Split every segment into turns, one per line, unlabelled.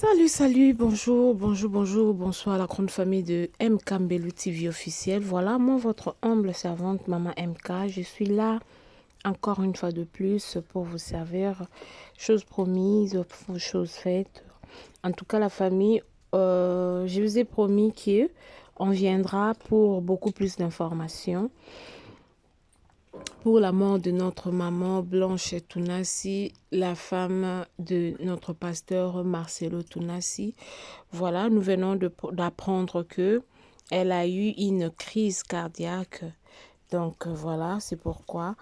Salut, salut, bonjour, bonjour, bonjour, bonsoir à la grande famille de MK Mbelou TV officiel. Voilà, moi, votre humble servante, Maman MK. Je suis là encore une fois de plus pour vous servir. Chose promise, chose faite. En tout cas, la famille, je vous ai promis qu'on viendra pour beaucoup plus d'informations. Pour la mort de notre maman Blanche Tounassi, la femme de notre pasteur Marcelo Tounassi. Voilà, nous venons d'apprendre que elle a eu une crise cardiaque. Donc voilà, c'est pourquoi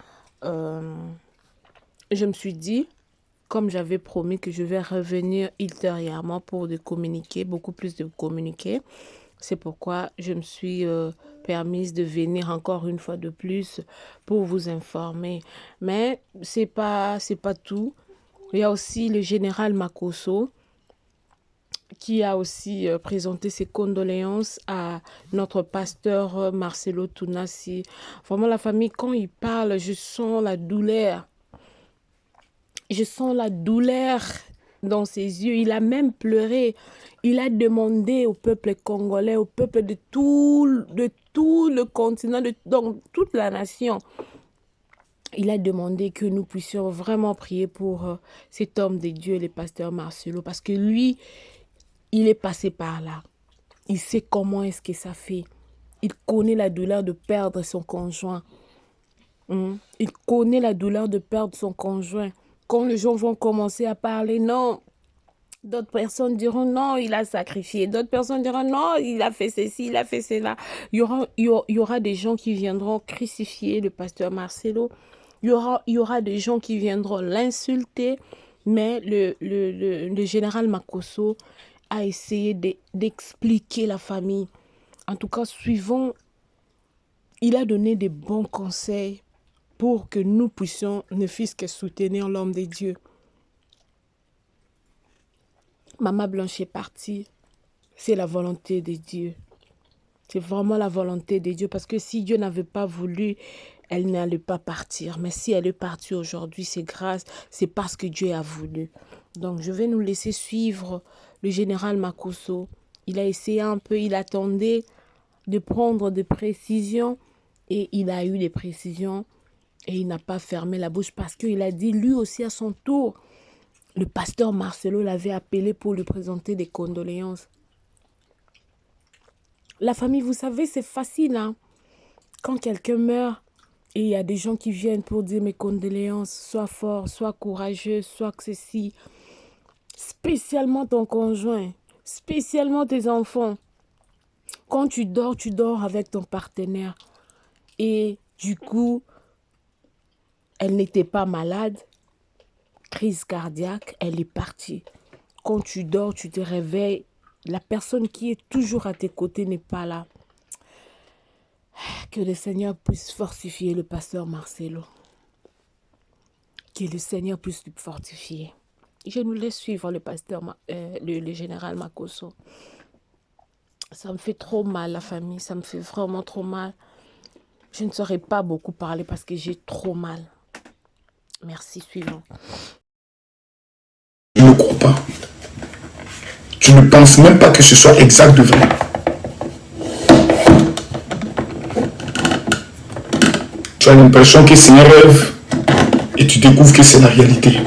je me suis dit, comme j'avais promis que je vais revenir ultérieurement pour communiquer, beaucoup plus de communiquer. C'est pourquoi je me suis permise de venir encore une fois de plus pour vous informer. Mais c'est pas tout. Il y a aussi le général Makosso qui a aussi présenté ses condoléances à notre pasteur Marcelo Tounassi. Vraiment, la famille, quand il parle, je sens la douleur. Je sens la douleur dans ses yeux. Il a même pleuré. Il a demandé au peuple congolais, au peuple de tout le continent, donc toute la nation. Il a demandé que nous puissions vraiment prier pour cet homme de Dieu, le pasteur Marcelo, parce que lui, il est passé par là. Il sait comment est-ce que ça fait. Il connaît la douleur de perdre son conjoint. Il connaît la douleur de perdre son conjoint. Quand les gens vont commencer à parler, non, d'autres personnes diront non, il a sacrifié. D'autres personnes diront non, il a fait ceci, il a fait cela. Il y aura des gens qui viendront crucifier le pasteur Marcelo. Il y aura des gens qui viendront l'insulter. Mais le général Makosso a essayé d'expliquer la famille. En tout cas, il a donné des bons conseils pour que nous puissions ne fût-ce que soutenir l'homme de Dieu. Maman Blanche est partie. C'est la volonté de Dieu. C'est vraiment la volonté de Dieu. Parce que si Dieu n'avait pas voulu, elle n'allait pas partir. Mais si elle est partie aujourd'hui, c'est grâce, c'est parce que Dieu a voulu. Donc, je vais nous laisser suivre le général Makosso. Il a essayé un peu, il attendait de prendre des précisions. Et il a eu des précisions. Et il n'a pas fermé la bouche parce qu'il a dit lui aussi à son tour. Le pasteur Marcelo l'avait appelé pour lui présenter des condoléances. La famille, vous savez, c'est facile. Hein? Quand quelqu'un meurt et il y a des gens qui viennent pour dire mes condoléances, sois fort, sois courageux, sois que ceci. Spécialement ton conjoint, spécialement tes enfants. Quand tu dors avec ton partenaire. Et du coup, elle n'était pas malade. Crise cardiaque, elle est partie. Quand tu dors, tu te réveilles, la personne qui est toujours à tes côtés n'est pas là. Que le Seigneur puisse fortifier le pasteur Marcelo. Que le Seigneur puisse le fortifier. Je nous laisse suivre le pasteur, le général Makosso. Ça me fait trop mal, la famille. Ça me fait vraiment trop mal. Je ne saurais pas beaucoup parler parce que j'ai trop mal. Merci, suivant.
Tu ne crois pas. Tu ne penses même pas que ce soit exact de vrai. Tu as l'impression que c'est un rêve et tu découvres que c'est la réalité.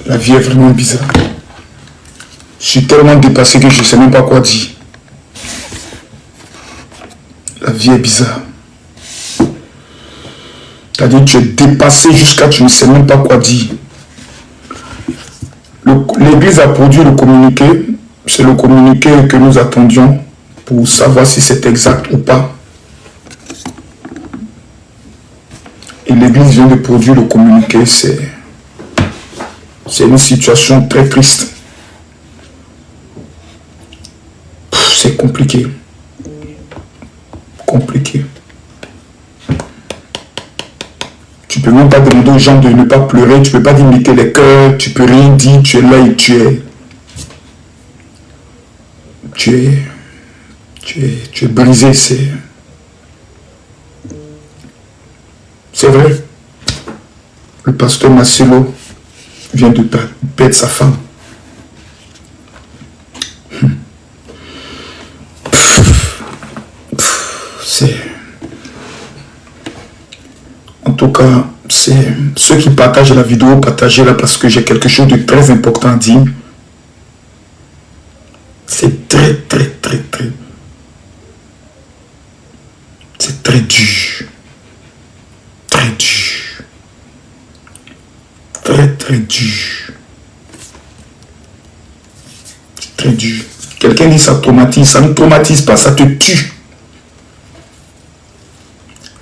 La vie est vraiment bizarre. Je suis tellement dépassé que je ne sais même pas quoi dire. La vie est bizarre. C'est-à-dire que tu es dépassé jusqu'à tu ne sais même pas quoi dire. L'Église a produit le communiqué. C'est le communiqué que nous attendions pour savoir si c'est exact ou pas. Et l'Église vient de produire le communiqué. C'est une situation très triste. C'est compliqué. Compliqué. Tu peux même pas demander aux gens de ne pas pleurer, tu peux pas limiter les cœurs, tu peux rien dire, tu es là et tu es brisé, c'est vrai. Le pasteur Marcelo vient de perdre sa femme. En tout cas, c'est ceux qui partagent la vidéo, partagez-la parce que j'ai quelque chose de très important à dire. C'est très. C'est très dur. Très dur. Très dur. C'est très dur. Quelqu'un dit ça traumatise. Ça ne traumatise pas, ça te tue.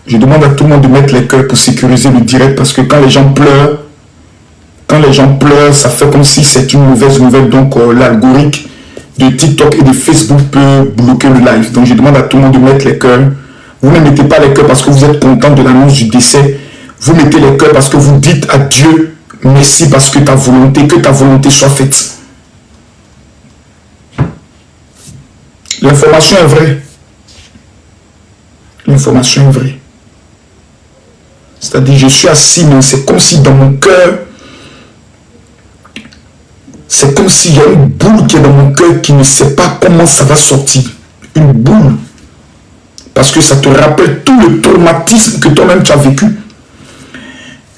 Je demande à tout le monde de mettre les cœurs pour sécuriser le direct parce que quand les gens pleurent, ça fait comme si c'est une mauvaise nouvelle. Donc l'algorithme de TikTok et de Facebook peut bloquer le live. Donc je demande à tout le monde de mettre les cœurs. Vous ne mettez pas les cœurs parce que vous êtes content de l'annonce du décès. Vous mettez les cœurs parce que vous dites à Dieu merci parce que ta volonté soit faite. L'information est vraie. L'information est vraie. C'est-à-dire, je suis assis, mais c'est comme si dans mon cœur, c'est comme s'il y a une boule qui est dans mon cœur qui ne sait pas comment ça va sortir. Une boule. Parce que ça te rappelle tout le traumatisme que toi-même tu as vécu.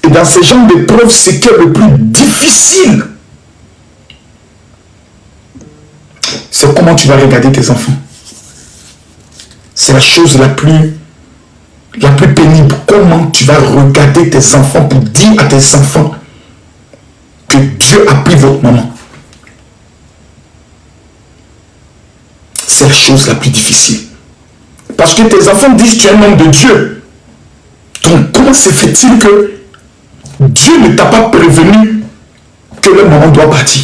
Et dans ces genres d'épreuves, c'est qui est le plus difficile. C'est comment tu vas regarder tes enfants. C'est la chose la plus pénible. Comment tu vas regarder tes enfants pour dire à tes enfants que Dieu a pris votre maman. C'est la chose la plus difficile. Parce que tes enfants disent tu es un homme de Dieu. Donc comment se fait-il que Dieu ne t'a pas prévenu que leur maman doit partir?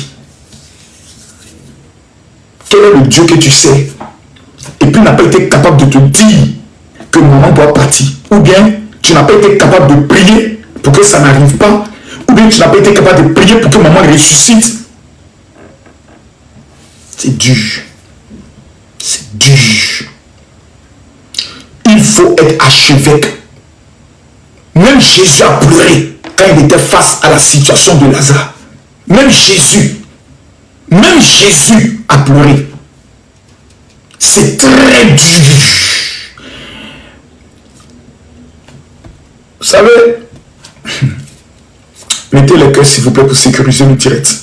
Quel est le Dieu que tu sais? Et puis n'a pas été capable de te dire que maman doit partir. Ou bien tu n'as pas été capable de prier pour que ça n'arrive pas. Ou bien tu n'as pas été capable de prier pour que maman ressuscite. C'est dur. C'est dur. Il faut être archevêque. Même Jésus a pleuré quand il était face à la situation de Lazare. Même Jésus a pleuré. C'est très dur. Vous savez, mettez les cœurs s'il vous plaît pour sécuriser le direct.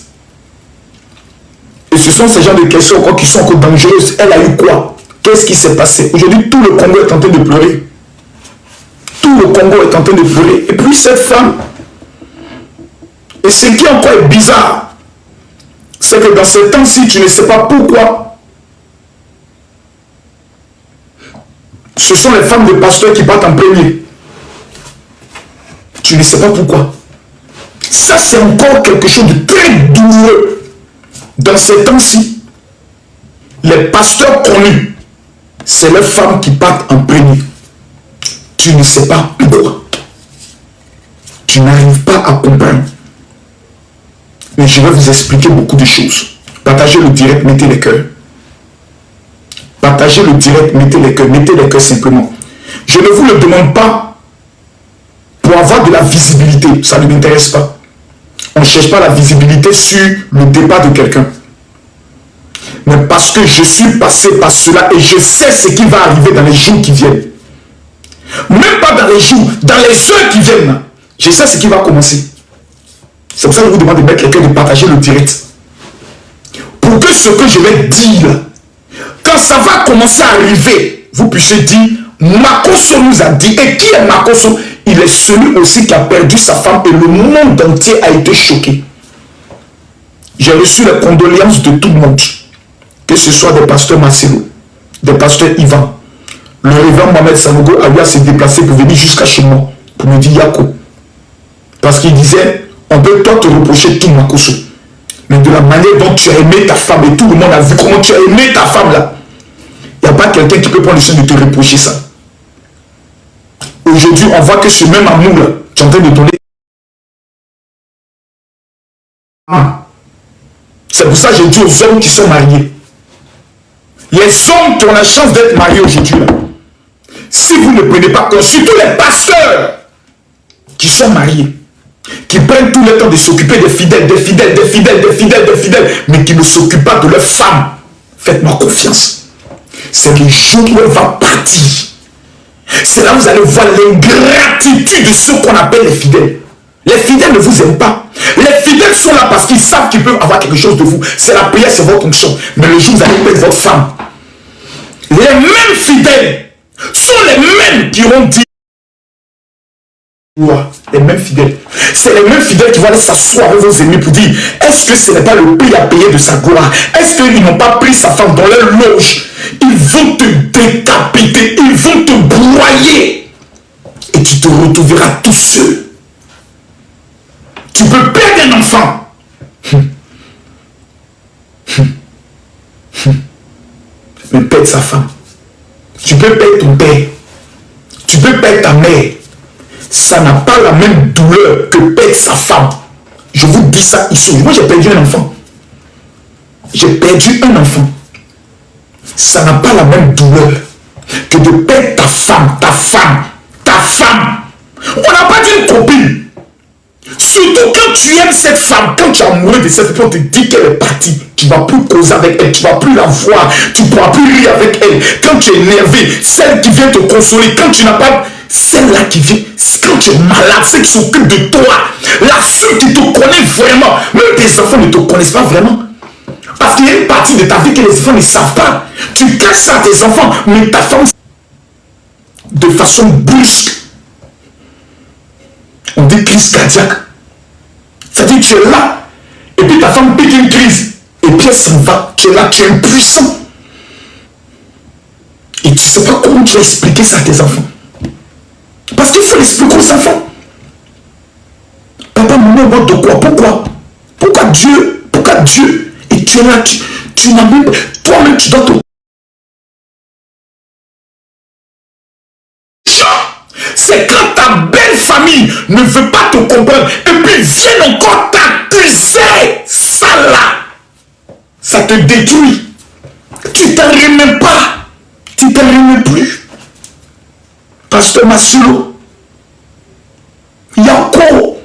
Et ce sont ces genres de questions encore qui sont encore dangereuses. Elle a eu quoi? Qu'est-ce qui s'est passé? Aujourd'hui, tout le Congo est en train de pleurer. Tout le Congo est en train de pleurer. Et puis cette femme, et ce qui encore est bizarre, c'est que dans ce temps-ci, tu ne sais pas pourquoi. Ce sont les femmes de pasteurs qui partent en premier. Tu ne sais pas pourquoi. Ça, c'est encore quelque chose de très douloureux. Dans ces temps-ci, les pasteurs connus, c'est les femmes qui partent en premier. Tu ne sais pas pourquoi. Tu n'arrives pas à comprendre. Mais je vais vous expliquer beaucoup de choses. Partagez le direct, mettez les cœurs. Partagez le direct, mettez les cœurs simplement. Je ne vous le demande pas pour avoir de la visibilité, ça ne m'intéresse pas. On ne cherche pas la visibilité sur le départ de quelqu'un. Mais parce que je suis passé par cela et je sais ce qui va arriver dans les jours qui viennent. Même pas dans les jours, dans les heures qui viennent. Je sais ce qui va commencer. C'est pour ça que je vous demande de mettre les cœurs, de partager le direct. Pour que ce que je vais dire, quand ça va commencer à arriver, vous puissiez dire, Makoso nous a dit. Et qui est Makoso? Il est celui aussi qui a perdu sa femme et le monde entier a été choqué. J'ai reçu les condoléances de tout le monde. Que ce soit des pasteurs Marcelo, des pasteurs Ivan. Le révérend Mohamed Sanogo a eu à se déplacer pour venir jusqu'à chez moi, pour me dire Yako. Parce qu'il disait, on peut toi te reprocher tout Makoso. Mais de la manière dont tu as aimé ta femme, et tout le monde a vu comment tu as aimé ta femme là, il n'y a pas quelqu'un qui peut prendre le soin de te reprocher ça. Aujourd'hui, on voit que ce même amour là, tu es en train de donner. C'est pour ça que j'ai dit aux hommes qui sont mariés. Les hommes qui ont la chance d'être mariés aujourd'hui là, si vous ne prenez pas compte, surtout les pasteurs qui sont mariés, qui prennent tout le temps de s'occuper des fidèles, mais qui ne s'occupent pas de leurs femmes. Faites-moi confiance. C'est le jour où elle va partir. C'est là où vous allez voir l'ingratitude de ceux qu'on appelle les fidèles. Les fidèles ne vous aiment pas. Les fidèles sont là parce qu'ils savent qu'ils peuvent avoir quelque chose de vous. C'est la prière, c'est votre fonction. Mais le jour où vous allez perdre votre femme, les mêmes fidèles sont les mêmes qui ont dit, les mêmes fidèles. C'est les mêmes fidèles qui vont aller s'asseoir avec vos ennemis pour dire, est-ce que ce n'est pas le prix à payer de sa gloire? Est-ce qu'ils n'ont pas pris sa femme dans leur loge? Ils vont te décapiter, ils vont te broyer. Et tu te retrouveras tout seul. Tu peux perdre un enfant. Mais perdre sa femme. Tu peux perdre ton père. Tu peux perdre ta mère. Ça n'a pas la même douleur que perdre sa femme. Je vous dis ça ici. Moi, j'ai perdu un enfant. J'ai perdu un enfant. Ça n'a pas la même douleur que de perdre ta femme, ta femme, ta femme. On n'a pas dit une copine. Surtout quand tu aimes cette femme, quand tu es amoureux de cette femme, on te dit qu'elle est partie. Tu ne vas plus causer avec elle, tu ne vas plus la voir, tu ne pourras plus rire avec elle. Quand tu es énervé, celle qui vient te consoler, quand tu n'as pas... Celle-là qui vient, quand tu es malade, celle qui s'occupe de toi, la seule qui te connaît vraiment, même tes enfants ne te connaissent pas vraiment. Parce qu'il y a une partie de ta vie que les enfants ne savent pas. Tu caches ça à tes enfants, mais ta femme, de façon brusque, on dit crise cardiaque. C'est-à-dire que tu es là, et puis ta femme pique une crise, et puis elle s'en va, tu es là, tu es impuissant. Et tu ne sais pas comment tu vas expliquer ça à tes enfants. Parce qu'il faut l'expliquer aux enfants. Papa, maman, mort de quoi? Pourquoi? Pourquoi Dieu? Et tu es là, tu n'as même... Toi-même, tu dois te... C'est quand ta belle famille ne veut pas te comprendre et puis viennent encore t'accuser. Ça là, ça te détruit. Tu t'en remets pas. Tu t'en remets plus. Pasteur Masilo, Yako.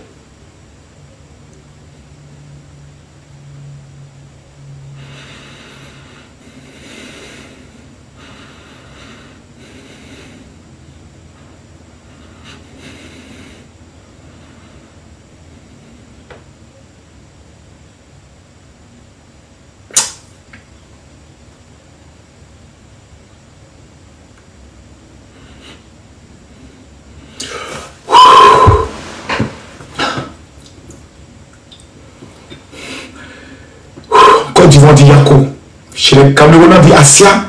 Côte d'Ivoire dit Yako. Chez les Camerounais dit Asia.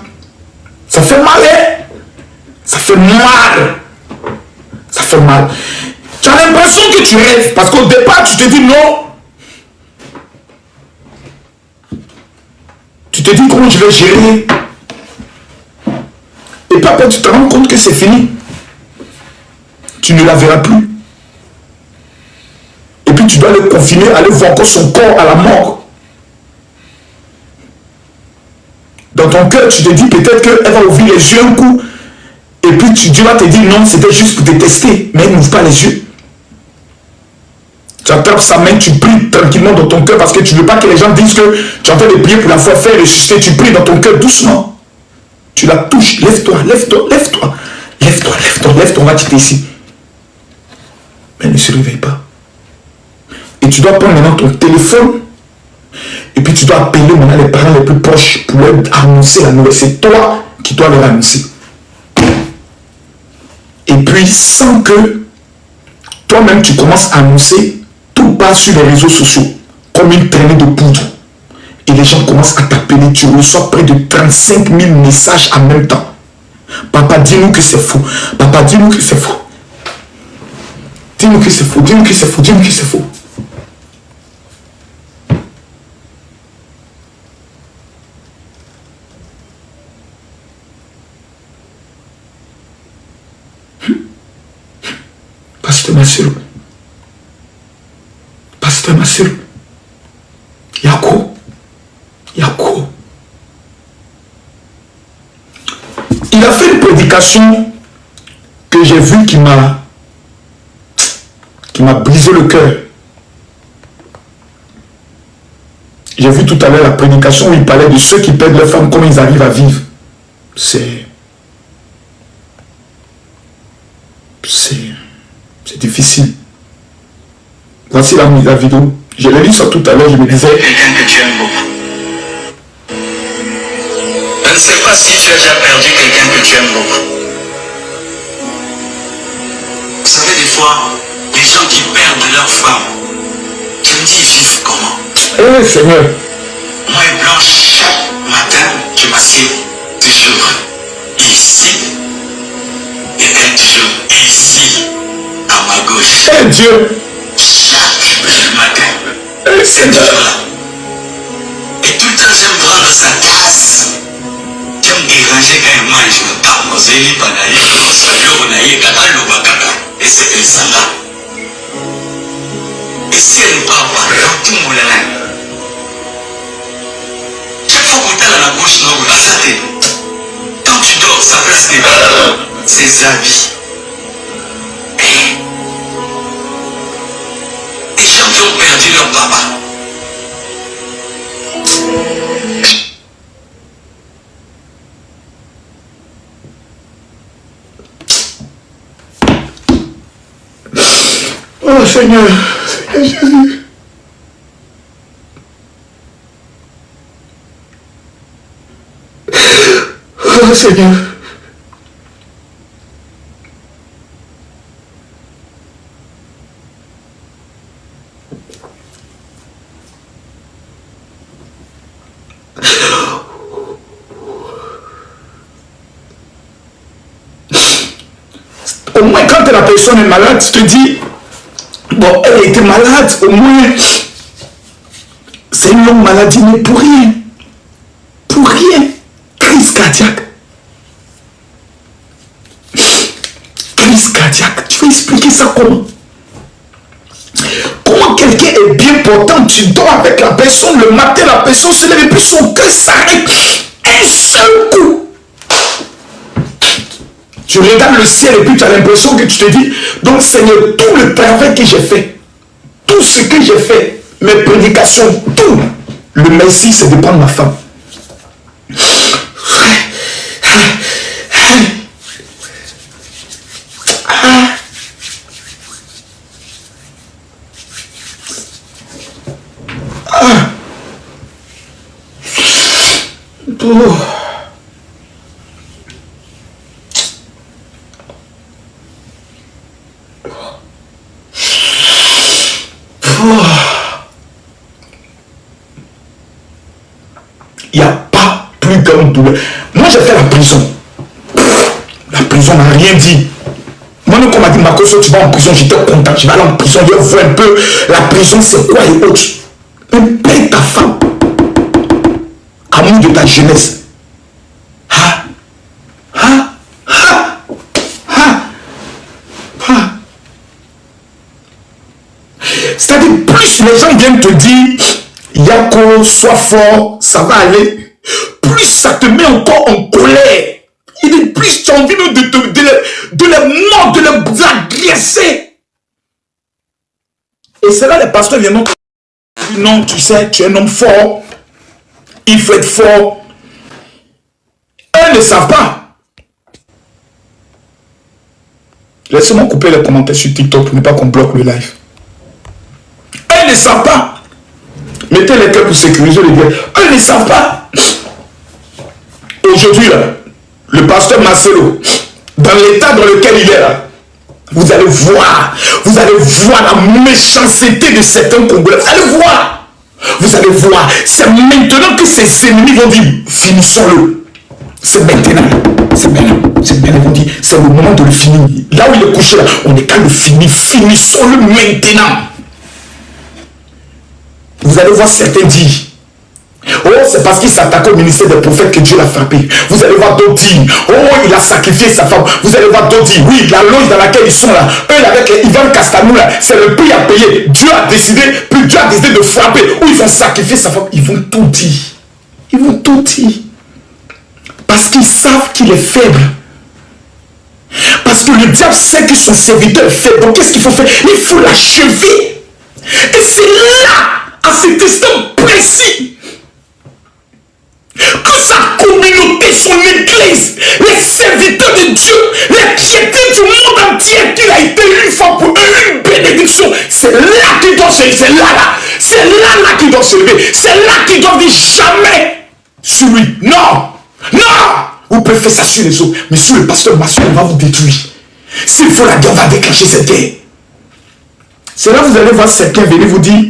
Ça fait mal, hein? Ça fait mal. Ça fait mal. Tu as l'impression que tu rêves. Parce qu'au départ, tu te dis non. Tu te dis comment je vais gérer. Et puis après, tu te rends compte que c'est fini. Tu ne la verras plus. Et puis tu dois le confiner, aller voir encore son corps à la mort. Dans ton cœur, tu te dis peut-être qu'elle va ouvrir les yeux un coup. Et puis Dieu va te dire non, c'était juste pour te tester. Mais elle n'ouvre pas les yeux. Tu attrapes sa main, tu pries tranquillement dans ton cœur parce que tu ne veux pas que les gens disent que tu es en train de prier pour la foi, faire ressusciter. Tu pries dans ton cœur doucement. Tu la touches. Lève-toi, lève-toi, lève-toi. Lève-toi, lève-toi, lève-toi. On va quitter ici. Mais elle ne se réveille pas. Et tu dois prendre maintenant ton téléphone. Et puis tu dois appeler maintenant les parents les plus proches pour leur annoncer la nouvelle. C'est toi qui dois leur annoncer. Et puis sans que toi-même tu commences à annoncer, tout passe sur les réseaux sociaux comme une traînée de poudre. Et les gens commencent à t'appeler. Tu reçois près de 35 000 messages en même temps. Papa, dis-nous que c'est faux. Papa, dis-nous que c'est faux. Dis-nous que c'est faux. Dis-nous que c'est faux. Dis-nous que c'est faux. Pasteur Masilo. Pasteur Masilo. Yako. Yako. Il a fait une prédication que j'ai vue qui m'a brisé le cœur. J'ai vu tout à l'heure la prédication où il parlait de ceux qui perdent leur femme, comment ils arrivent à vivre. C'est difficile. Voici la vidéo. Je l'ai lu ça tout à l'heure, je me disais...
Quelqu'un que tu aimes beaucoup. Je ne sais pas si tu as déjà perdu quelqu'un que tu aimes beaucoup. Vous savez, des fois, les gens qui perdent leur femme, je me dis, ils vivent comment?
Eh Seigneur.
Moi et Blanche, chaque matin, je m'assieds toujours ici. Et elle toujours ici, à ma gauche.
Eh Dieu.
Chaque matin,
Eh
c'est
Seigneur.
toujours là. Et tout le temps, j'aime prendre sa tasse. J'aime déranger quand elle mange. Et c'est elle s'en va. Et si elle ne parle pas, tout le monde là. Chaque fois qu'on t'a la bouche, non, quand tu dors, sa place n'est pas. Ses habits. Les gens qui ont perdu leur papa.
Oh Seigneur, Seigneur Jésus. Oh Seigneur. Au moins quand la personne est malade, tu te dis, bon, elle a été malade, au moins, c'est une longue maladie, mais pour rien. Pour rien. Crise cardiaque. Crise cardiaque. Tu vas expliquer ça comment? Comment quelqu'un est bien portant, tu dors avec la personne, le matin, la personne se lève et puis son cœur s'arrête. Un seul coup. Tu regardes le ciel et puis tu as l'impression que tu te dis, donc Seigneur, tout le travail que j'ai fait, tout ce que j'ai fait, mes prédications, tout, le merci c'est de prendre ma femme. Oh. Il n'y a pas plus grande douleur. Moi, j'ai fait la prison. La prison n'a rien dit. Moi, quand on m'a dit, Marcos, tu vas en prison, j'étais content. Je vais aller en prison, je vois un peu la prison, c'est quoi et autres. Mais paye ta femme. Amour de ta jeunesse. C'est-à-dire, plus les gens viennent te dire, Yako, sois fort, ça va aller, plus ça te met encore en colère. Il dit, plus tu as envie de les mordre, de les agresser. Et c'est là les pasteurs viennent dire, non, tu sais, tu es un homme fort, il faut être fort. Eux ne savent pas. Laissez-moi couper les commentaires sur TikTok pour ne pas qu'on bloque le live. Elles ne savent pas. Mettez les cœurs pour sécuriser les biens. Elles ne savent pas. Aujourd'hui, le pasteur Marcelo, dans l'état dans lequel il est là, vous allez voir la méchanceté de certains Congolais. Vous allez voir. Vous allez voir. C'est maintenant que ses ennemis vont dire, finissons-le. C'est maintenant. C'est maintenant. C'est maintenant. Ils vont dire, c'est le moment de le finir. Là où il est couché, là, on est qu'à le finir. Finissons-le maintenant. Vous allez voir certains dire, oh, c'est parce qu'il s'attaque au ministère des prophètes que Dieu l'a frappé. Vous allez voir d'autres dire, oh, il a sacrifié sa femme. Vous allez voir d'autres dire, oui, la loge dans laquelle ils sont là, eux, avec Ivan Castanou là, c'est le prix à payer. Dieu a décidé, puis Dieu a décidé de frapper, ou ils vont sacrifier sa femme. Ils vont tout dire. Ils vont tout dire. Parce qu'ils savent qu'il est faible. Parce que le diable sait que son serviteur est faible. Donc, qu'est-ce qu'il faut faire? Il faut l'achever. Et c'est là, à cet instant précis, réussit, que sa communauté, son église, les serviteurs de Dieu, les chrétiens du monde entier, qu'il a été une fois pour eux une bénédiction. C'est là qu'ils doivent se lever, c'est là qu'ils doivent se lever, c'est là qu'ils doivent dire jamais sur lui. Non, non, vous pouvez faire ça sur les autres, mais sur le pasteur Massou, on va vous détruire. S'il faut la guerre, on va déclencher cette guerre. C'est là que vous allez voir certains venir vous dire,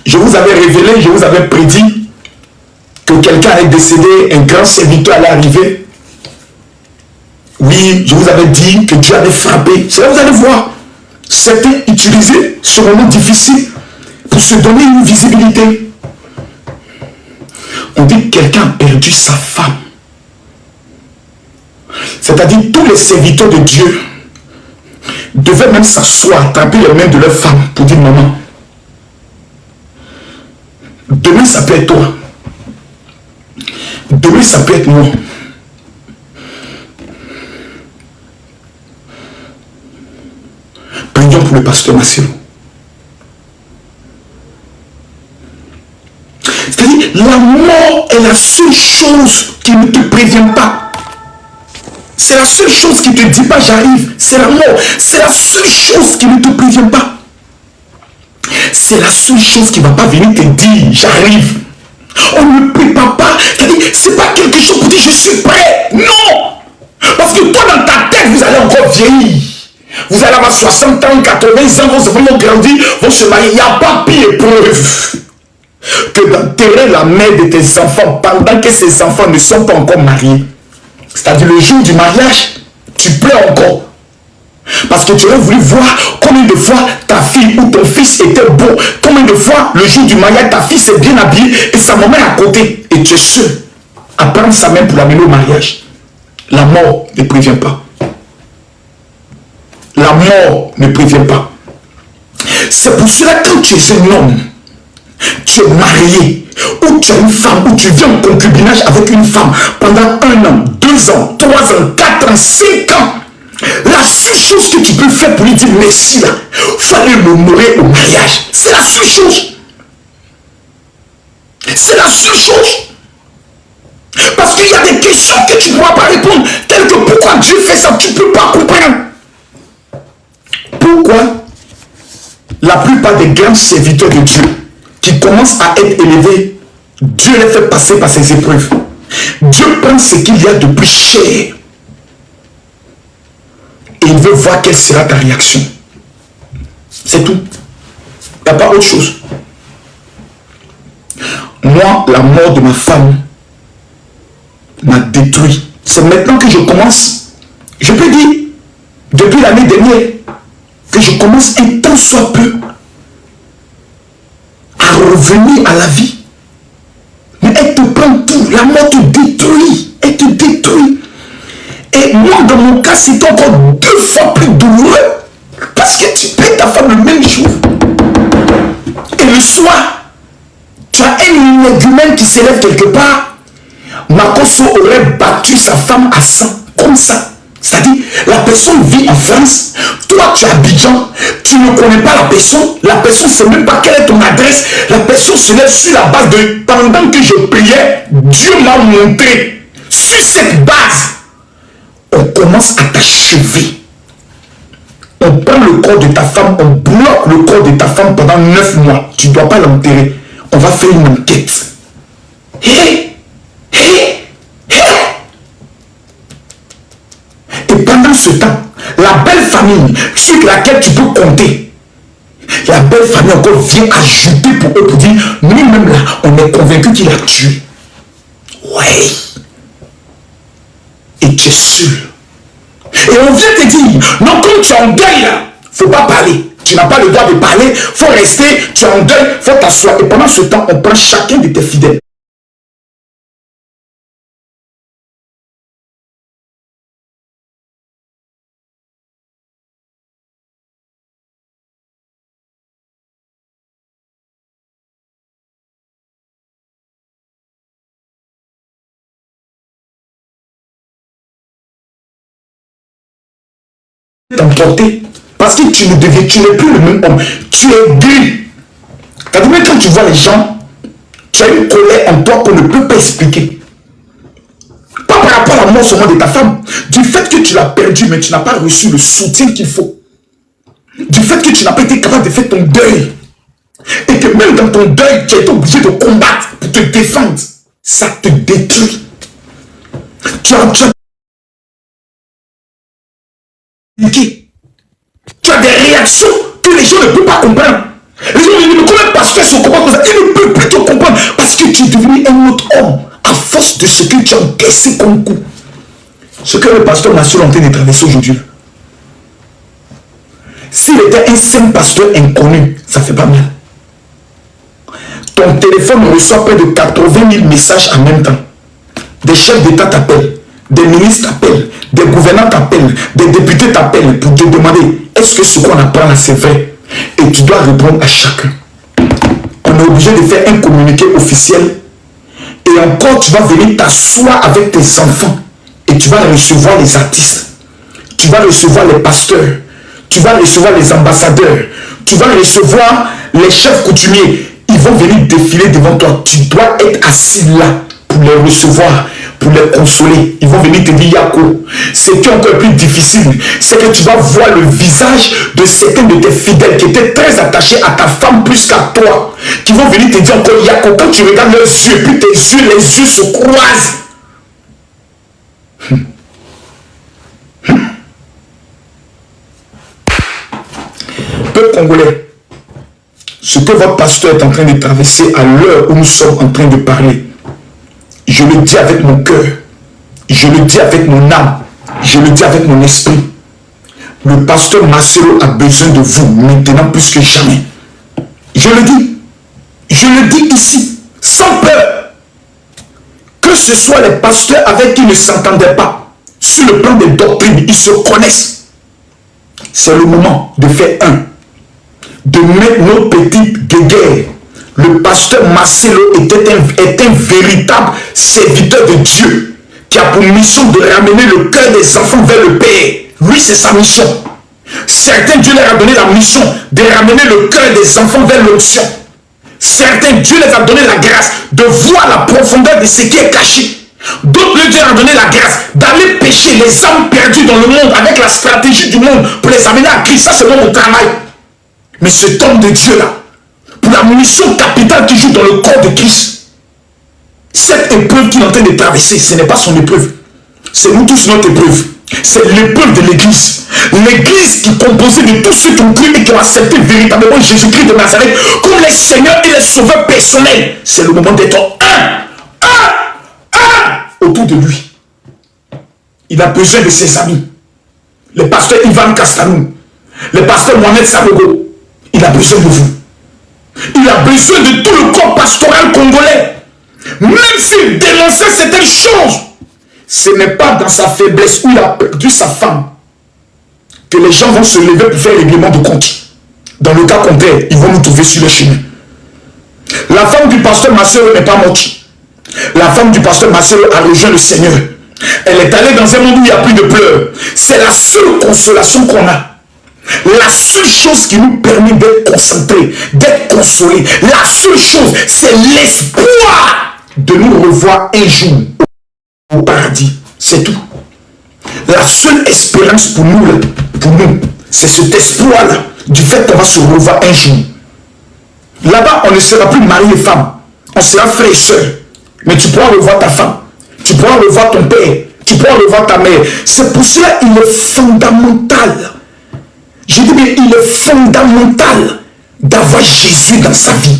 je vous avais révélé, je vous avais prédit que quelqu'un allait décéder, un grand serviteur allait arriver. Oui, je vous avais dit que Dieu allait frapper. C'est là que vous allez voir certains utiliser ce moment difficile pour se donner une visibilité. On dit que quelqu'un a perdu sa femme. C'est-à-dire tous les serviteurs de Dieu devaient même s'asseoir, attraper les mains de leur femme pour dire maman, demain ça peut être toi. Demain, ça peut être moi. Prions pour le pasteur Massilo. C'est-à-dire, la mort est la seule chose qui ne te prévient pas. C'est la seule chose qui ne te dit pas j'arrive. C'est la mort. C'est la seule chose qui ne te prévient pas. C'est la seule chose qui ne va pas venir te dire j'arrive. On ne prépare pas, c'est-à-dire, c'est pas quelque chose pour dire je suis prêt. Non! Parce que toi, dans ta tête, vous allez encore vieillir. Vous allez avoir 60 ans, 80 ans, vos enfants vont grandir, vont se marier. Il n'y a pas pire épreuve que d'enterrer la mère de tes enfants pendant que ces enfants ne sont pas encore mariés. C'est-à-dire, le jour du mariage, tu pleures encore. Parce que tu aurais voulu voir combien de fois ta fille ou ton fils était beau. Combien de fois le jour du mariage, ta fille s'est bien habillée et sa maman est à côté. Et tu es seul à prendre sa main pour l'amener au mariage. La mort ne prévient pas. La mort ne prévient pas. C'est pour cela que quand tu es un homme, tu es marié, ou tu as une femme, ou tu vis en concubinage avec une femme pendant 1 an, 2 ans, 3 ans, 4 ans, 5 ans. La seule chose que tu peux faire pour lui dire merci là, il faut aller l'honorer au mariage. C'est la seule chose. C'est la seule chose. Parce qu'il y a des questions que tu ne pourras pas répondre. Telles que pourquoi Dieu fait ça, tu ne peux pas comprendre. Pourquoi la plupart des grands serviteurs de Dieu qui commencent à être élevés, Dieu les fait passer par ces épreuves. Dieu prend ce qu'il y a de plus cher. Et il veut voir quelle sera ta réaction. C'est tout. Il n'y a pas autre chose. Moi, la mort de ma femme m'a détruit. C'est maintenant que je commence, je peux dire, depuis l'année dernière, que je commence un tant soit peu à revenir à la vie. Mais elle te prend tout. La mort te détruit. Elle te détruit. Et moi, dans mon cas, c'est encore 2 fois plus douloureux. Parce que tu perds ta femme le même jour. Et le soir, tu as un énergumène qui s'élève quelque part. Makosso aurait battu sa femme à 100. Comme ça. C'est-à-dire, la personne vit en France. Toi, tu es à Abidjan. Tu ne connais pas la personne ne sait même pas quelle est ton adresse. La personne se lève sur la base de... Pendant que je priais, Dieu m'a montré. Sur cette base, on commence à t'achever. On prend le corps de ta femme, on bloque le corps de ta femme pendant 9 mois. Tu ne dois pas l'enterrer. On va faire une enquête. Et pendant ce temps, la belle famille sur laquelle tu peux compter, la belle famille encore vient ajouter pour eux pour dire, nous-mêmes là, on est convaincus qu'il a tué. Ouais. Et tu es sûr. Et on vient te dire, non, comme tu es en deuil là, il ne faut pas parler. Tu n'as pas le droit de parler, il faut rester, tu es en deuil, il faut t'asseoir. Et pendant ce temps, on prend chacun de tes fidèles. T'emporter parce que tu n'es plus le même homme, tu es gris. Quand tu vois les gens Tu as une colère en toi qu'on ne peut pas expliquer. Pas par rapport à la mort seulement de ta femme. Du fait que tu l'as perdu, mais tu n'as pas reçu le soutien qu'il faut. Du fait que tu n'as pas été capable de faire ton deuil. Et que même dans ton deuil, tu as été obligé de combattre pour te défendre. Ça te détruit. Tu as des réactions que les gens ne peuvent pas comprendre. Les gens me disent, mais comment un pasteur se comporte comme ça? Il ne peut plus te comprendre parce que tu es devenu un autre homme à force de ce que tu as encaissé comme coup. Ce que le pasteur Massolo est en train de traverser aujourd'hui. S'il était un simple pasteur inconnu, ça fait pas mal. Ton téléphone reçoit près de 80 000 messages en même temps. Des chefs d'État t'appellent, des ministres t'appellent, des gouvernants t'appellent, des députés t'appellent pour te demander est-ce que ce qu'on apprend là c'est vrai? Et tu dois répondre à chacun. On est obligé de faire un communiqué officiel. Et encore, tu vas venir t'asseoir avec tes enfants. Et tu vas recevoir les artistes. Tu vas recevoir les pasteurs. Tu vas recevoir les ambassadeurs. Tu vas recevoir les chefs coutumiers. Ils vont venir défiler devant toi. Tu dois être assis là pour les recevoir, pour les consoler. Ils vont venir te dire Yako. Ce qui est encore plus difficile, c'est que tu vas voir le visage de certains de tes fidèles qui étaient très attachés à ta femme plus qu'à toi. Qui vont venir te dire encore Yako. Quand tu regardes leurs yeux, puis tes yeux, les yeux se croisent. Peuple congolais, ce que votre pasteur est en train de traverser à l'heure où nous sommes en train de parler, je le dis avec mon cœur, je le dis avec mon âme, je le dis avec mon esprit. Le pasteur Marcelo a besoin de vous maintenant plus que jamais. Je le dis ici, sans peur. Que ce soit les pasteurs avec qui ils ne s'entendaient pas, sur le plan des doctrines, ils se connaissent. C'est le moment de faire un. De mettre nos petites guéguerres. Le pasteur Marcelo est un véritable serviteur de Dieu qui a pour mission de ramener le cœur des enfants vers le Père. Lui, c'est sa mission. Certains, Dieu leur a donné la mission de ramener le cœur des enfants vers l'onction. Certains, Dieu les a donné la grâce de voir la profondeur de ce qui est caché. D'autres, Dieu leur a donné la grâce d'aller pêcher les âmes perdues dans le monde avec la stratégie du monde pour les amener à Christ. Ça, c'est mon travail. Mais cet homme de Dieu-là, pour la mission capitale qui joue dans le corps de Christ, cette épreuve qu'il est en train de traverser, ce n'est pas son épreuve. C'est nous tous notre épreuve. C'est l'épreuve de l'église. L'église qui est composée de tous ceux qui ont cru et qui ont accepté véritablement Jésus-Christ de Nazareth comme les seigneurs et les sauveurs personnels. C'est le moment d'être un autour de lui. Il a besoin de ses amis. Le pasteur Ivan Castanou, le pasteur Mohamed Sabogo, il a besoin de vous. Il a besoin de tout le corps pastoral congolais. Même s'il dénonçait certaines choses, ce n'est pas dans sa faiblesse où il a perdu sa femme que les gens vont se lever pour faire règlement de compte. Dans le cas contraire, ils vont nous trouver sur le chemin. La femme du pasteur Marcelo n'est pas morte. La femme du pasteur Marcelo a rejoint le Seigneur. Elle est allée dans un monde où il n'y a plus de pleurs. C'est la seule consolation qu'on a. La seule chose qui nous permet d'être concentrés, d'être consolés, la seule chose, c'est l'espoir de nous revoir un jour au paradis. C'est tout. La seule espérance pour nous, c'est cet espoir-là, du fait qu'on va se revoir un jour. Là-bas, on ne sera plus mari et femme. On sera frère et soeur. Mais tu pourras revoir ta femme. Tu pourras revoir ton père. Tu pourras revoir ta mère. C'est pour cela qu'il est fondamental. Je dis bien, il est fondamental d'avoir Jésus dans sa vie.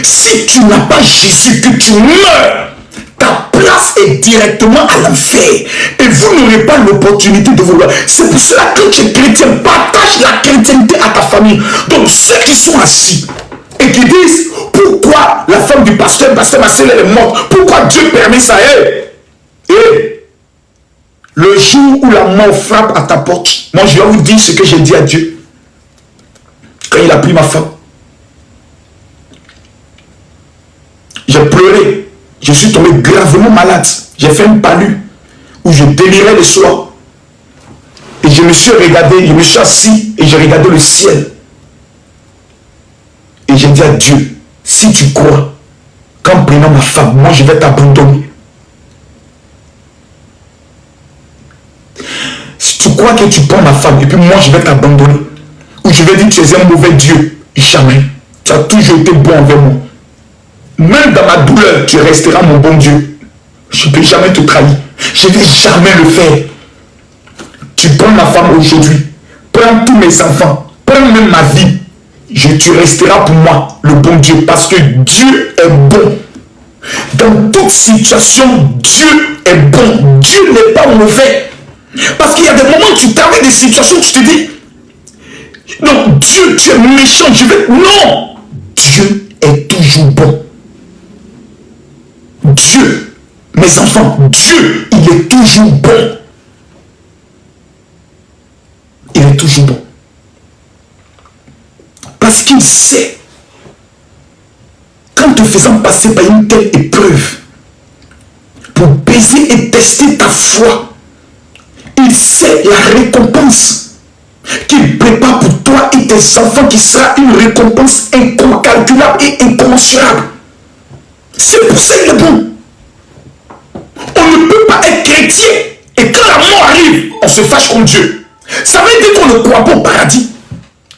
Si tu n'as pas Jésus, que tu meurs, ta place est directement à l'enfer. Et vous n'aurez pas l'opportunité de vouloir. C'est pour cela que tu es chrétien, partage la chrétienté à ta famille. Donc ceux qui sont assis et qui disent pourquoi la femme du pasteur Marcel est morte, pourquoi Dieu permet ça, le jour où la mort frappe à ta porte, moi je vais vous dire ce que j'ai dit à Dieu quand il a pris ma femme. J'ai pleuré, je suis tombé gravement malade, j'ai fait un palu où je délirais le soir et je me suis regardé, je me suis assis et j'ai regardé le ciel et j'ai dit à Dieu, si tu crois qu'en prenant ma femme, moi je vais t'abandonner. Si tu crois que tu prends ma femme et puis moi je vais t'abandonner, ou je vais dire que tu es un mauvais Dieu, jamais. Tu as toujours été bon envers moi. Même dans ma douleur, tu resteras mon bon Dieu. Je ne peux jamais te trahir. Je ne vais jamais le faire. Tu prends ma femme aujourd'hui, prends tous mes enfants, prends même ma vie. Tu resteras pour moi le bon Dieu, parce que Dieu est bon. Dans toute situation, Dieu est bon. Dieu n'est pas mauvais. Parce qu'il y a des moments où tu t'arrives des situations où tu te dis, non, Dieu, tu es méchant, je vais... Non! Dieu est toujours bon. Dieu, mes enfants, Dieu, il est toujours bon. Il est toujours bon. Parce qu'il sait qu'en te faisant passer par une telle épreuve, pour baiser et tester ta foi, il sait la récompense qu'il prépare pour toi et tes enfants, qui sera une récompense incalculable et incommensurable. C'est pour ça qu'il est bon. On ne peut pas être chrétien et quand la mort arrive, on se fâche contre Dieu. Ça veut dire qu'on ne croit pas au paradis.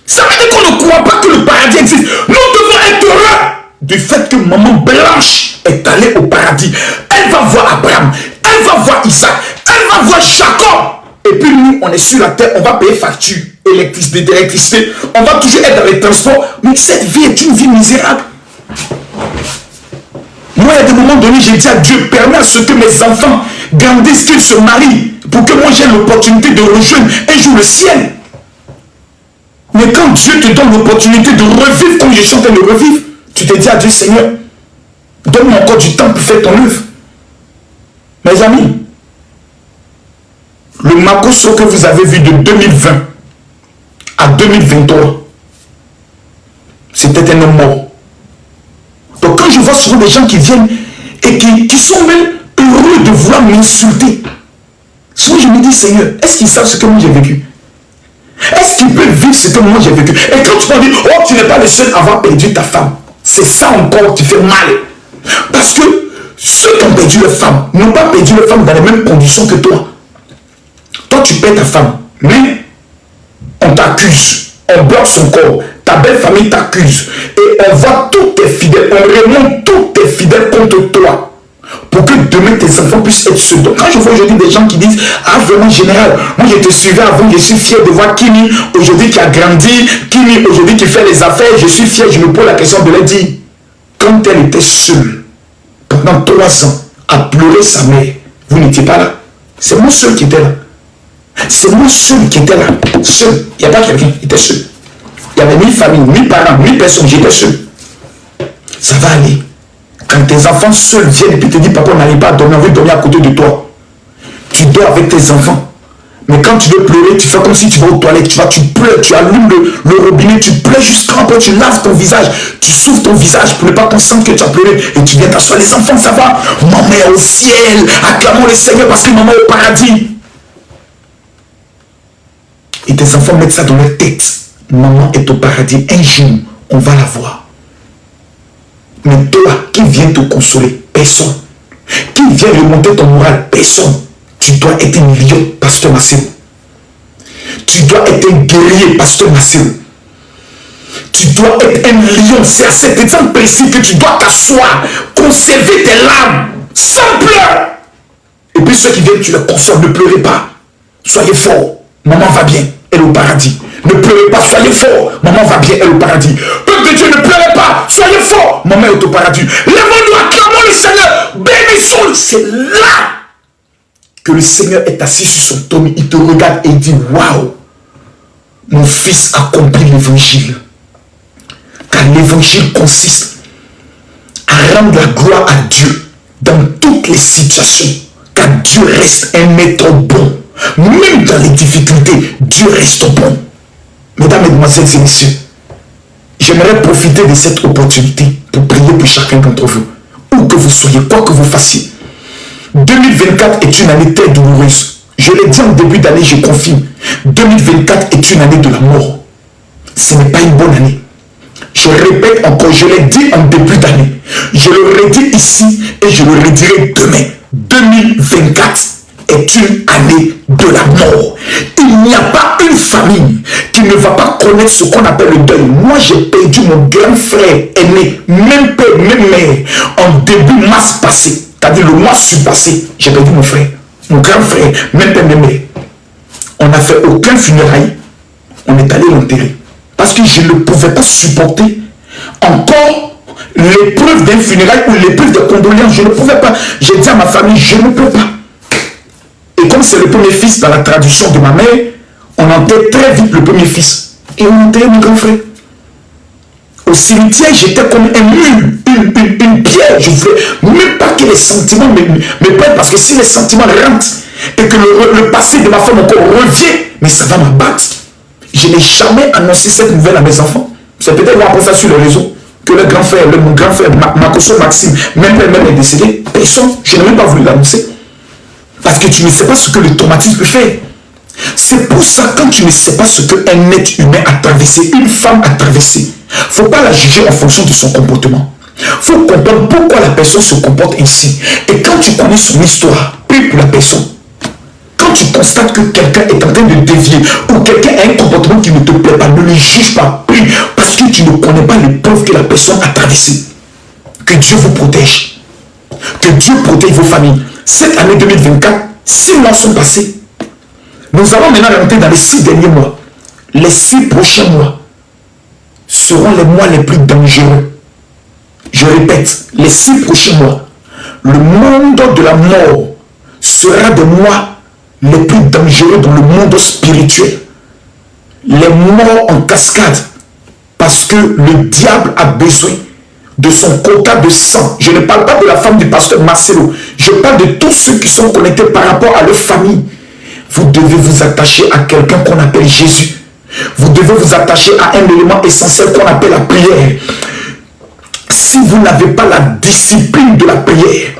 Ça veut dire qu'on ne croit pas que le paradis existe. Nous devons être heureux du fait que maman Blanche est allée au paradis. Elle va voir Abraham, elle va voir Isaac, elle va voir Jacob. Et puis nous, on est sur la terre, on va payer facture, d'électricité, on va toujours être dans les transports. Mais cette vie est une vie misérable. Moi, il y a des moments donnés, j'ai dit à Dieu, permets à ce que mes enfants grandissent, qu'ils se marient, pour que moi j'ai l'opportunité de rejoindre un jour le ciel. Mais quand Dieu te donne l'opportunité de revivre comme je suis en train de revivre, tu te dis à Dieu, Seigneur, donne-moi encore du temps pour faire ton œuvre. Mes amis, le Makosso que vous avez vu de 2020 à 2023, c'était un homme mort. Donc quand je vois souvent des gens qui viennent et qui sont même heureux de vouloir m'insulter, souvent je me dis, Seigneur, est-ce qu'ils savent ce que moi j'ai vécu? Est-ce qu'ils peuvent vivre ce que moi j'ai vécu? Et quand tu m'as dit, oh, tu n'es pas le seul à avoir perdu ta femme, c'est ça encore qui fait mal. Parce que ceux qui ont perdu leur femme n'ont pas perdu leur femme dans les mêmes conditions que toi. Toi, tu perds ta femme, mais on t'accuse, on bloque son corps, ta belle famille t'accuse, et on voit tous tes fidèles, on remonte tous tes fidèles contre toi, pour que demain tes enfants puissent être ceux. Donc quand je vois aujourd'hui des gens qui disent, ah vraiment général, moi je te suivais avant, je suis fier de voir Kimi aujourd'hui qui a grandi, Kimi aujourd'hui qui fait les affaires, je suis fier, je me pose la question de leur dire, quand elle était seule, pendant 3 ans, à pleurer sa mère, vous n'étiez pas là. C'est moi seul qui était là. C'est moi seul qui était là. Seul. Il n'y a pas quelqu'un, il était seul. Il n'y avait ni famille, ni parents, ni personne, j'étais seul. Ça va aller. Quand tes enfants seuls viennent et puis te disent, papa, on n'arrive pas à dormir, on veut dormir à côté de toi. Tu dors avec tes enfants. Mais quand tu veux pleurer, tu fais comme si tu vas aux toilettes, tu pleures, tu allumes le robinet, tu pleures jusqu'à après, tu laves ton visage, tu souffles ton visage pour ne pas qu'on sente que tu as pleuré et tu viens t'asseoir. Les enfants, ça va. Maman est au ciel, acclamons le Seigneur parce que maman est au paradis. Et tes enfants mettent ça dans leur tête. Maman est au paradis, un jour, on va la voir. Mais toi, qui vient te consoler? Personne. Qui vient remonter ton moral? Personne. Tu dois être un lion, pasteur Massimo. Tu dois être un guerrier, pasteur Massimo. Tu dois être un lion. C'est à cet exemple précis que tu dois t'asseoir, conserver tes larmes, sans pleurs. Et puis ceux qui viennent, tu les consoles, ne pleurez pas. Soyez forts. Maman va bien, elle est au paradis. Ne pleurez pas, soyez forts. Maman va bien, elle est au paradis. Peuple de Dieu, ne pleurez pas, soyez forts. Maman est au paradis. Lèvons-nous, acclamons le Seigneur. Bénissons-le. C'est là que le Seigneur est assis sur son trône, il te regarde et il dit, waouh, mon fils accomplit l'évangile. Car l'évangile consiste à rendre la gloire à Dieu dans toutes les situations. Car Dieu reste un maître bon. Même dans les difficultés, Dieu reste bon. Mesdames, Mesdemoiselles et Messieurs, j'aimerais profiter de cette opportunité pour prier pour chacun d'entre vous. Où que vous soyez, quoi que vous fassiez. 2024 est une année très douloureuse. Je l'ai dit en début d'année, je confirme. 2024 est une année de la mort. Ce n'est pas une bonne année. Je répète encore, je l'ai dit en début d'année. Je le redis ici et je le redirai demain. 2024 est une année de la mort. Il n'y a pas une famille qui ne va pas connaître ce qu'on appelle le deuil. Moi, j'ai perdu mon grand frère aîné, même père, même mère, en début mars passé. C'est-à-dire le mois passé, j'ai perdu mon frère, mon grand frère, même père, même mère. On n'a fait aucun funérail. On est allé l'enterrer. Parce que je ne pouvais pas supporter encore l'épreuve d'un funérail ou l'épreuve de condoléances. Je ne pouvais pas. J'ai dit à ma famille, je ne peux pas. Et comme c'est le premier fils dans la tradition de ma mère, on enterre très vite le premier fils. Et on enterre mon grand frère. Au cimetière, j'étais comme un mur, une pierre. Je ne voulais même pas que les sentiments me prennent. Parce que si les sentiments rentrent et que le passé de ma femme encore revient, mais ça va m'abattre. Je n'ai jamais annoncé cette nouvelle à mes enfants. C'est peut-être moi pour faire sur les réseaux que mon grand frère, Makoso Maxime, même est décédé. Personne, je n'ai même pas voulu l'annoncer. Parce que tu ne sais pas ce que le traumatisme peut faire. C'est pour ça, quand tu ne sais pas ce qu'un être humain a traversé, une femme a traversé, il ne faut pas la juger en fonction de son comportement. Il faut comprendre pourquoi la personne se comporte ainsi. Et quand tu connais son histoire, prie pour la personne. Quand tu constates que quelqu'un est en train de dévier ou quelqu'un a un comportement qui ne te plaît pas, ne le juge pas, prie, parce que tu ne connais pas l'épreuve que la personne a traversée. Que Dieu vous protège. Que Dieu protège vos familles. Cette année 2024, 6 mois sont passés. Nous allons maintenant rentrer dans les 6 derniers mois. Les 6 prochains mois seront les mois les plus dangereux. Je répète, les 6 prochains mois, le monde de la mort sera des mois les plus dangereux dans le monde spirituel. Les morts en cascade, parce que le diable a besoin de son quota de sang. Je ne parle pas de la femme du pasteur Marcelo. Je parle de tous ceux qui sont connectés par rapport à leur famille. Vous devez vous attacher à quelqu'un qu'on appelle Jésus. Vous devez vous attacher à un élément essentiel qu'on appelle la prière. Si vous n'avez pas la discipline de la prière,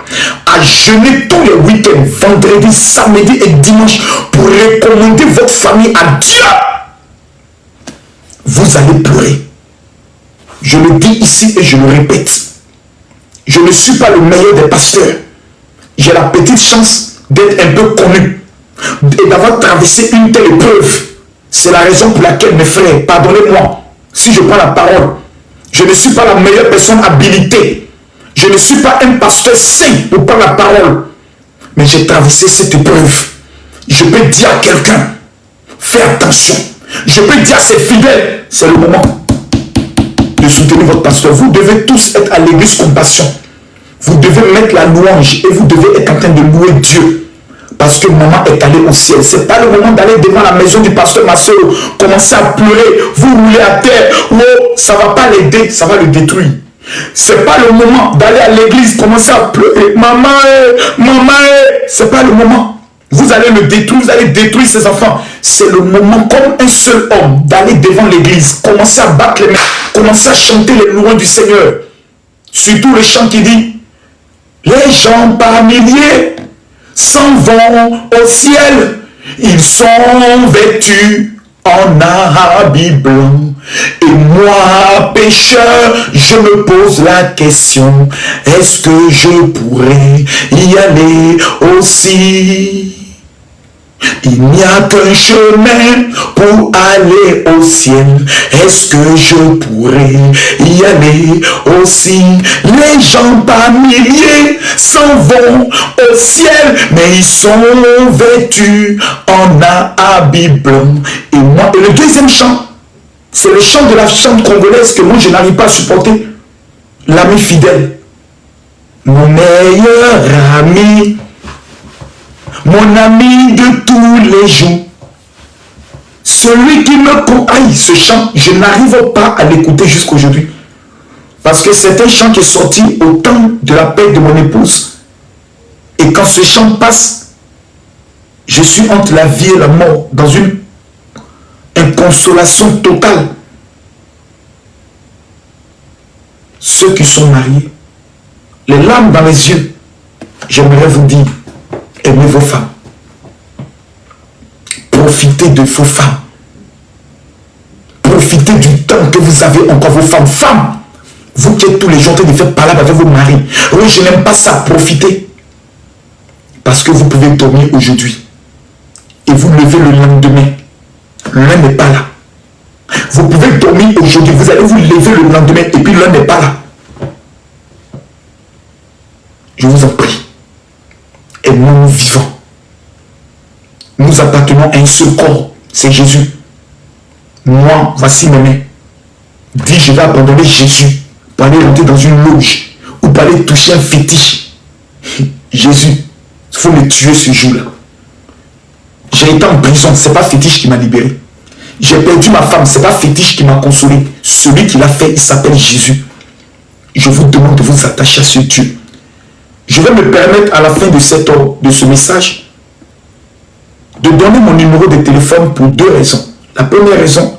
à jeûner tous les week-ends, vendredi, samedi et dimanche, pour recommander votre famille à Dieu, vous allez pleurer. Je le dis ici et je le répète. Je ne suis pas le meilleur des pasteurs. J'ai la petite chance d'être un peu connu et d'avoir traversé une telle épreuve. C'est la raison pour laquelle, mes frères, pardonnez-moi, si je prends la parole, je ne suis pas la meilleure personne habilitée. Je ne suis pas un pasteur saint pour prendre la parole. Mais j'ai traversé cette épreuve. Je peux dire à quelqu'un, fais attention. Je peux dire à ses fidèles, c'est le moment de soutenir votre pasteur. Vous devez tous être à l'église Compassion. Vous devez mettre la louange et vous devez être en train de louer Dieu. Parce que maman est allée au ciel. Ce n'est pas le moment d'aller devant la maison du pasteur Marcelo, commencer à pleurer, vous roulez à terre. Oh, ça ne va pas l'aider, ça va le détruire. Ce n'est pas le moment d'aller à l'église, commencer à pleurer. Maman, maman, ce n'est pas le moment. Vous allez le détruire, vous allez détruire ses enfants. C'est le moment, comme un seul homme, d'aller devant l'église, commencer à battre les mains, commencer à chanter les louanges du Seigneur. Surtout le chant qui dit, les gens par milliers s'en vont au ciel, ils sont vêtus en habit blanc. Et moi, pécheur, je me pose la question, est-ce que je pourrais y aller aussi? Il n'y a qu'un chemin pour aller au ciel. Est-ce que je pourrais y aller aussi? Les gens par milliers s'en vont au ciel, mais ils sont vêtus en habit blanc. Et moi, et le deuxième chant, c'est le chant de la chante congolaise que moi je n'arrive pas à supporter. L'ami fidèle. Mon meilleur ami. Mon ami de tous les jours. Celui qui me aïe, ce chant, je n'arrive pas à l'écouter jusqu'aujourd'hui. Parce que c'est un chant qui est sorti au temps de la perte de mon épouse. Et quand ce chant passe, je suis entre la vie et la mort, dans une inconsolation totale. Ceux qui sont mariés, les larmes dans les yeux, j'aimerais vous dire, aimez vos femmes. Profitez de vos femmes. profitez du temps que vous avez encore, vos femmes. Femmes, vous qui êtes tous les jours en train de faire palabre avec vos maris. Oui, je n'aime pas ça, profitez. Parce que vous pouvez dormir aujourd'hui. Et vous levez le lendemain. L'un n'est pas là. Vous pouvez dormir aujourd'hui, vous allez vous lever le lendemain et puis l'un n'est pas là. Je vous en prie. Et nous vivons. Nous appartenons à un seul corps. C'est Jésus. Moi, voici mes mains. Dis, je vais abandonner Jésus pour aller rentrer dans une loge ou pour aller toucher un fétiche. Jésus, il faut le tuer ce jour-là. J'ai été en prison, ce n'est pas fétiche qui m'a libéré. J'ai perdu ma femme, ce n'est pas fétiche qui m'a consolé. Celui qui l'a fait, il s'appelle Jésus. Je vous demande de vous attacher à ce Dieu. Je vais me permettre à la fin de ce message de donner mon numéro de téléphone pour deux raisons. La première raison,